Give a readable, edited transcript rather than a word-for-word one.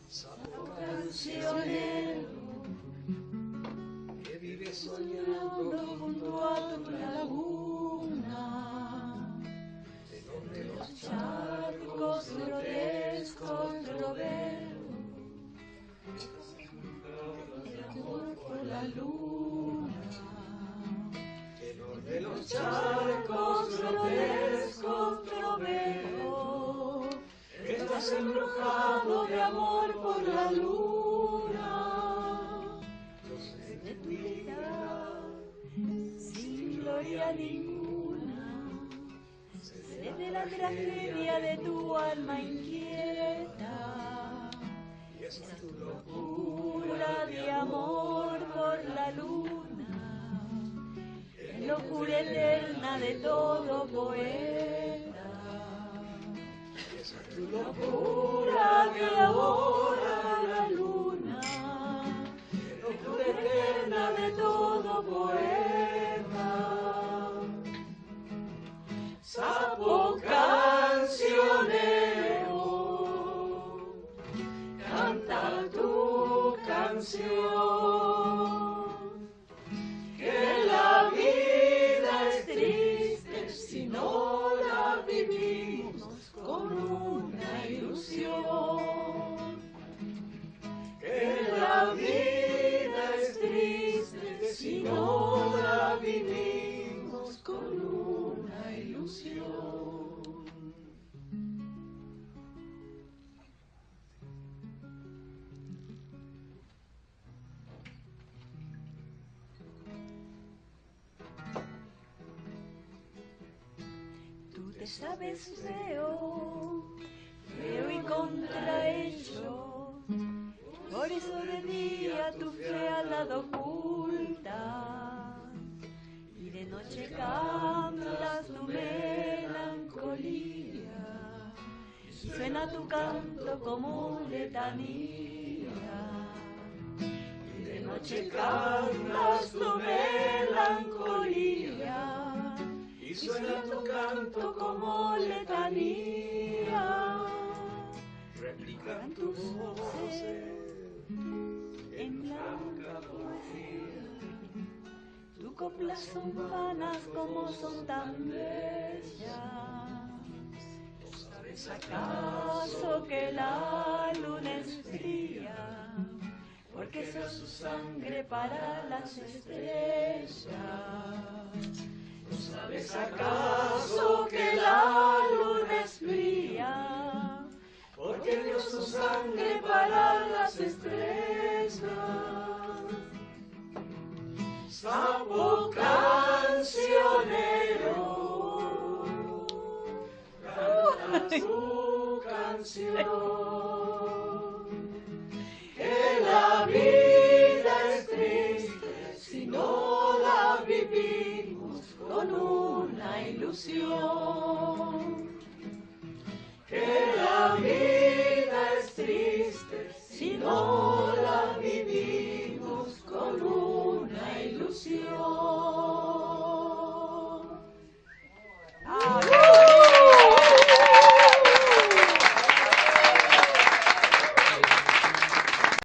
Sapo cancionero que vive soñando junto a tu laguna, de los charcos grotescos trovero, de amor por la luna, de los charcos grotescos trovero, estás embrujado de amor por la luna. De tu vida sin gloria ninguna, sé de la tragedia de tu alma inquieta, y esa es tu locura de amor por la luna, locura eterna de todo poeta. Esa es tu locura de amor por la luna, locura eterna de todo poeta. Sapo cancionero, canta tu canción, que la vida es triste si no la vivimos con una ilusión, que la vida es triste si no la vivimos con una ilusión. Tú te sabes feo, feo y contrahecho, por eso de día tu fealdad oculta, y de noche cantas tu melancolía, y suena tu canto como letanía, y de noche cantas tu melancolía, y suena tu canto como letanía. Replican tus voces en blanca poesía, tus coplas son vanas como son tan bellas. ¿No sabes acaso que la luna es fría, porque es su sangre para las estrellas? ¿No sabes acaso que la luna es fría, porque dio su sangre para las estrellas? Sapo cancionero, canta tu canción, que la vida es triste si no la vivimos con una ilusión.